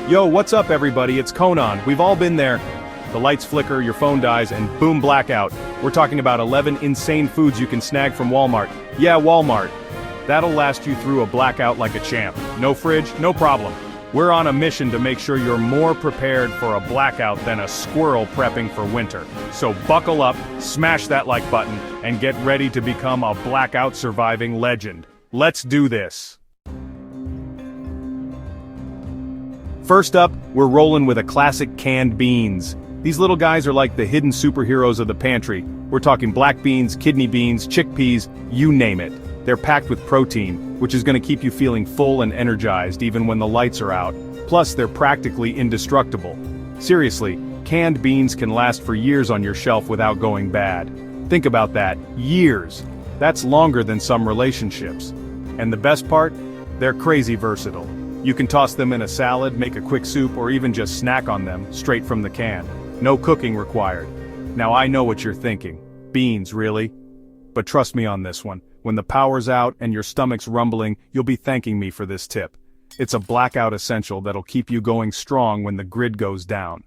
Yo, what's up everybody, it's Conan. We've all been there. The lights flicker, your phone dies, and boom, blackout. We're talking about 11 insane foods you can snag from Walmart. Yeah, Walmart. That'll last you through a blackout like a champ. No fridge, no problem. We're on a mission to make sure you're more prepared for a blackout than a squirrel prepping for winter. So buckle up, smash that like button, and get ready to become a blackout surviving legend. Let's do this. First up, we're rolling with a classic canned beans. These little guys are like the hidden superheroes of the pantry. We're talking black beans, kidney beans, chickpeas, you name it. They're packed with protein, which is going to keep you feeling full and energized even when the lights are out. Plus, they're practically indestructible. Seriously, canned beans can last for years on your shelf without going bad. Think about that, years. That's longer than some relationships. And the best part? They're crazy versatile. You can toss them in a salad, make a quick soup, or even just snack on them, straight from the can. No cooking required. Now I know what you're thinking. Beans, really? But trust me on this one. When the power's out and your stomach's rumbling, you'll be thanking me for this tip. It's a blackout essential that'll keep you going strong when the grid goes down.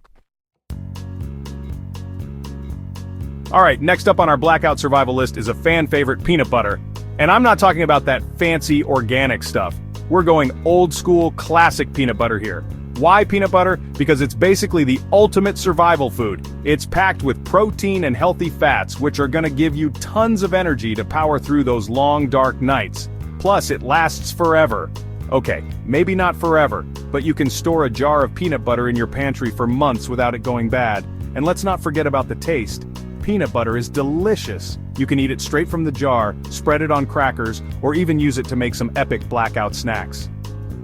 Alright, next up on our blackout survival list is a fan favorite, peanut butter. And I'm not talking about that fancy organic stuff. We're going old school classic peanut butter here. Why peanut butter? Because it's basically the ultimate survival food. It's packed with protein and healthy fats, which are gonna give you tons of energy to power through those long, dark nights. Plus, it lasts forever. Okay, maybe not forever, but you can store a jar of peanut butter in your pantry for months without it going bad. And let's not forget about the taste. Peanut butter is delicious. You can eat it straight from the jar, spread it on crackers, or even use it to make some epic blackout snacks.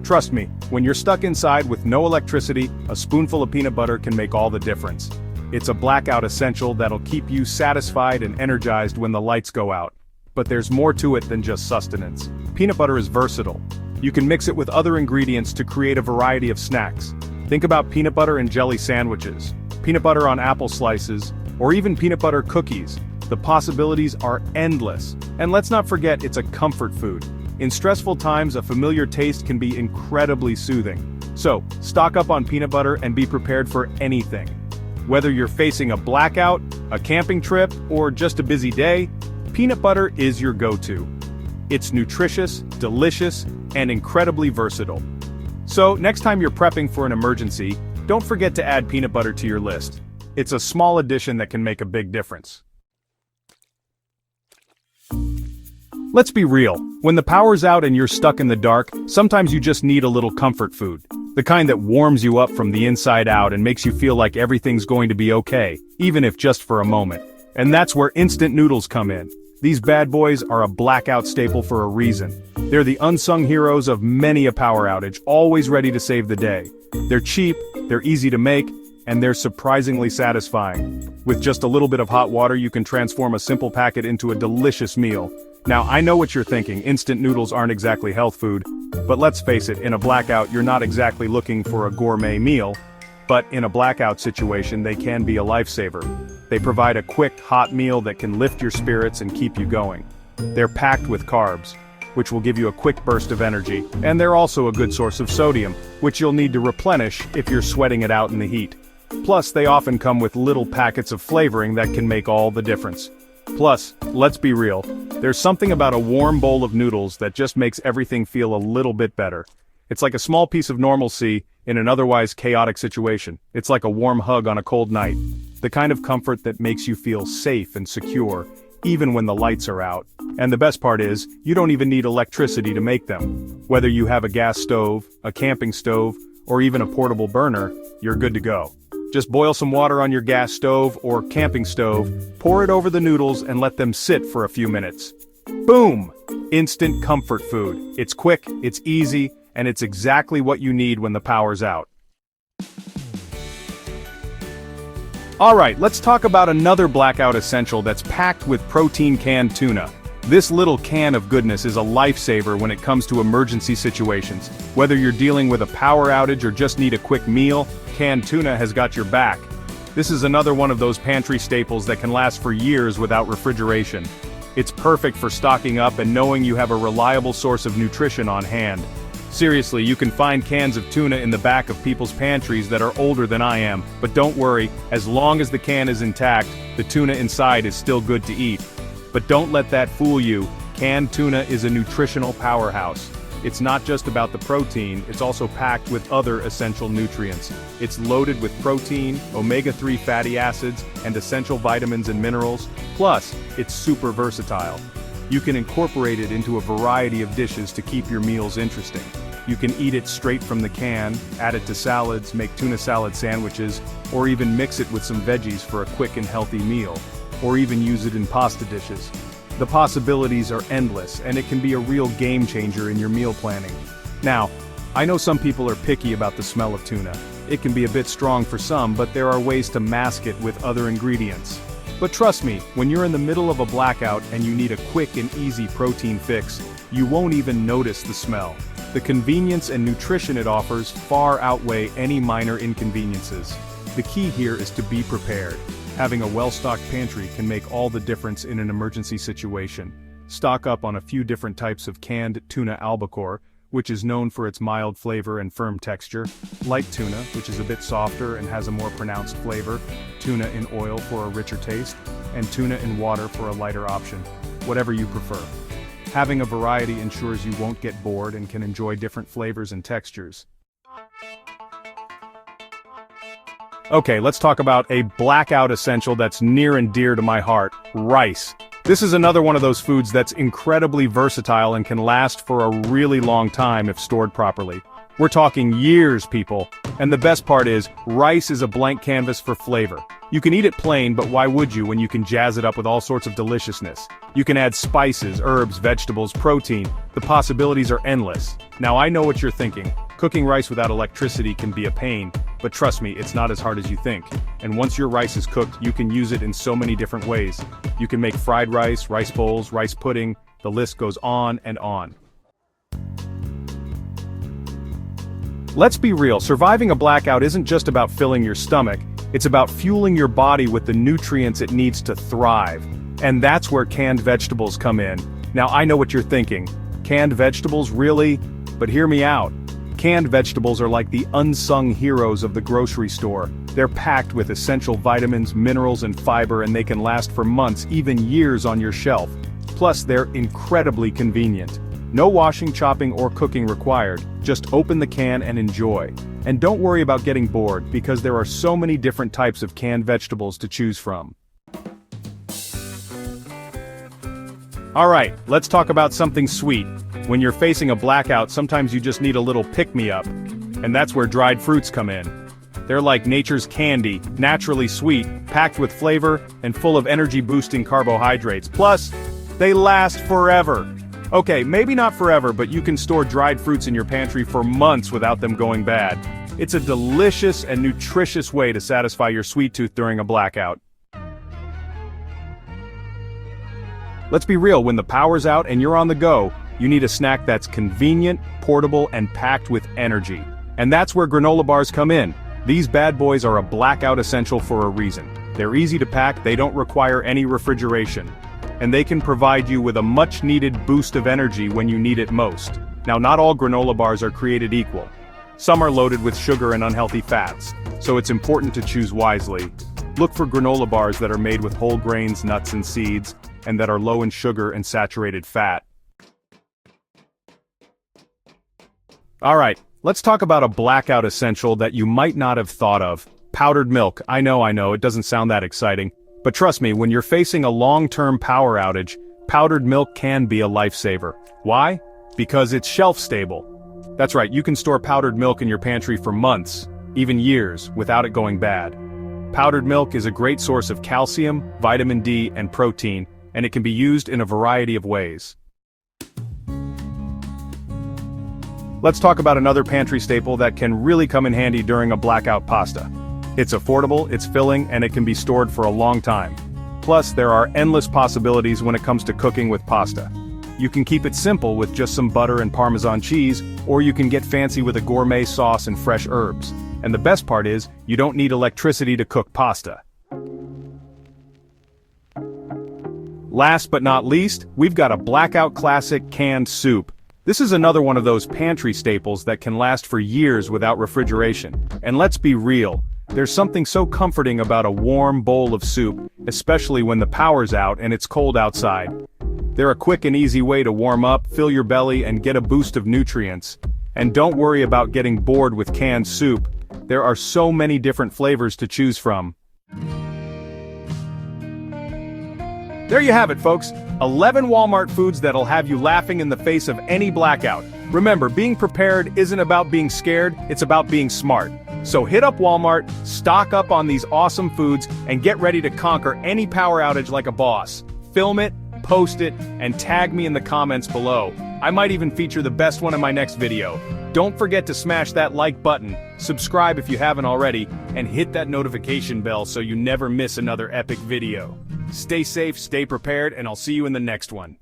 Trust me, when you're stuck inside with no electricity, a spoonful of peanut butter can make all the difference. It's a blackout essential that'll keep you satisfied and energized when the lights go out. But there's more to it than just sustenance. Peanut butter is versatile. You can mix it with other ingredients to create a variety of snacks. Think about peanut butter and jelly sandwiches, peanut butter on apple slices, or even peanut butter cookies. The possibilities are endless. And let's not forget, it's a comfort food. In stressful times, a familiar taste can be incredibly soothing. So, stock up on peanut butter and be prepared for anything. Whether you're facing a blackout, a camping trip, or just a busy day, peanut butter is your go-to. It's nutritious, delicious, and incredibly versatile. So, next time you're prepping for an emergency, don't forget to add peanut butter to your list. It's a small addition that can make a big difference. Let's be real, when the power's out and you're stuck in the dark, sometimes you just need a little comfort food. The kind that warms you up from the inside out and makes you feel like everything's going to be okay, even if just for a moment. And that's where instant noodles come in. These bad boys are a blackout staple for a reason. They're the unsung heroes of many a power outage, always ready to save the day. They're cheap, they're easy to make, and they're surprisingly satisfying. With just a little bit of hot water, you can transform a simple packet into a delicious meal. Now, I know what you're thinking, instant noodles aren't exactly health food, but let's face it, in a blackout you're not exactly looking for a gourmet meal, but in a blackout situation they can be a lifesaver. They provide a quick, hot meal that can lift your spirits and keep you going. They're packed with carbs, which will give you a quick burst of energy, and they're also a good source of sodium, which you'll need to replenish if you're sweating it out in the heat. Plus, they often come with little packets of flavoring that can make all the difference. Plus, let's be real, there's something about a warm bowl of noodles that just makes everything feel a little bit better. It's like a small piece of normalcy in an otherwise chaotic situation. It's like a warm hug on a cold night. The kind of comfort that makes you feel safe and secure, even when the lights are out. And the best part is, you don't even need electricity to make them. Whether you have a gas stove, a camping stove, or even a portable burner, you're good to go. Just boil some water on your gas stove or camping stove, pour it over the noodles and let them sit for a few minutes. Boom! Instant comfort food. It's quick, it's easy, and it's exactly what you need when the power's out. Alright, let's talk about another blackout essential that's packed with protein canned tuna. This little can of goodness is a lifesaver when it comes to emergency situations. Whether you're dealing with a power outage or just need a quick meal, canned tuna has got your back. This is another one of those pantry staples that can last for years without refrigeration. It's perfect for stocking up and knowing you have a reliable source of nutrition on hand. Seriously, you can find cans of tuna in the back of people's pantries that are older than I am, but don't worry, as long as the can is intact, the tuna inside is still good to eat. But don't let that fool you, canned tuna is a nutritional powerhouse. It's not just about the protein, it's also packed with other essential nutrients. It's loaded with protein, omega-3 fatty acids, and essential vitamins and minerals. Plus, it's super versatile. You can incorporate it into a variety of dishes to keep your meals interesting. You can eat it straight from the can, add it to salads, make tuna salad sandwiches, or even mix it with some veggies for a quick and healthy meal, or even use it in pasta dishes. The possibilities are endless, and it can be a real game changer in your meal planning. Now, I know some people are picky about the smell of tuna. It can be a bit strong for some, but there are ways to mask it with other ingredients. But trust me, when you're in the middle of a blackout and you need a quick and easy protein fix, you won't even notice the smell. The convenience and nutrition it offers far outweigh any minor inconveniences. The key here is to be prepared. Having a well-stocked pantry can make all the difference in an emergency situation. Stock up on a few different types of canned tuna albacore, which is known for its mild flavor and firm texture, light tuna, which is a bit softer and has a more pronounced flavor, tuna in oil for a richer taste, and tuna in water for a lighter option, whatever you prefer. Having a variety ensures you won't get bored and can enjoy different flavors and textures. Okay, let's talk about a blackout essential that's near and dear to my heart, rice. This is another one of those foods that's incredibly versatile and can last for a really long time if stored properly. We're talking years, people. And the best part is, rice is a blank canvas for flavor. You can eat it plain, but why would you when you can jazz it up with all sorts of deliciousness? You can add spices, herbs, vegetables, protein. The possibilities are endless. Now I know what you're thinking. Cooking rice without electricity can be a pain, but trust me, it's not as hard as you think. And once your rice is cooked, you can use it in so many different ways. You can make fried rice, rice bowls, rice pudding, the list goes on and on. Let's be real, surviving a blackout isn't just about filling your stomach, it's about fueling your body with the nutrients it needs to thrive. And that's where canned vegetables come in. Now I know what you're thinking. Canned vegetables, really? But hear me out. Canned vegetables are like the unsung heroes of the grocery store. They're packed with essential vitamins, minerals, and fiber, and they can last for months, even years on your shelf. Plus, they're incredibly convenient. No washing, chopping, or cooking required. Just open the can and enjoy. And don't worry about getting bored, because there are so many different types of canned vegetables to choose from. Alright, let's talk about something sweet. When you're facing a blackout, sometimes you just need a little pick-me-up. And that's where dried fruits come in. They're like nature's candy, naturally sweet, packed with flavor, and full of energy-boosting carbohydrates. Plus, they last forever. Okay, maybe not forever, but you can store dried fruits in your pantry for months without them going bad. It's a delicious and nutritious way to satisfy your sweet tooth during a blackout. Let's be real, when the power's out and you're on the go, you need a snack that's convenient, portable, and packed with energy. And that's where granola bars come in. These bad boys are a blackout essential for a reason. They're easy to pack, they don't require any refrigeration. And they can provide you with a much-needed boost of energy when you need it most. Now, not all granola bars are created equal. Some are loaded with sugar and unhealthy fats, so it's important to choose wisely. Look for granola bars that are made with whole grains, nuts, and seeds, and that are low in sugar and saturated fat. Alright, let's talk about a blackout essential that you might not have thought of. Powdered milk. I know, it doesn't sound that exciting. But trust me, when you're facing a long-term power outage, powdered milk can be a lifesaver. Why? Because it's shelf-stable. That's right, you can store powdered milk in your pantry for months, even years, without it going bad. Powdered milk is a great source of calcium, vitamin D, and protein, and it can be used in a variety of ways. Let's talk about another pantry staple that can really come in handy during a blackout: pasta. It's affordable, it's filling, and it can be stored for a long time. Plus, there are endless possibilities when it comes to cooking with pasta. You can keep it simple with just some butter and Parmesan cheese, or you can get fancy with a gourmet sauce and fresh herbs. And the best part is, you don't need electricity to cook pasta. Last but not least, we've got a blackout classic: canned soup. This is another one of those pantry staples that can last for years without refrigeration. And let's be real, there's something so comforting about a warm bowl of soup, especially when the power's out and it's cold outside. They're a quick and easy way to warm up, fill your belly, and get a boost of nutrients. And don't worry about getting bored with canned soup. There are so many different flavors to choose from. There you have it, folks. 11 Walmart foods that'll have you laughing in the face of any blackout. Remember, being prepared isn't about being scared, it's about being smart. So hit up Walmart, stock up on these awesome foods, and get ready to conquer any power outage like a boss. Film it, post it, and tag me in the comments below. I might even feature the best one in my next video. Don't forget to smash that like button, subscribe if you haven't already, and hit that notification bell so you never miss another epic video. Stay safe, stay prepared, and I'll see you in the next one.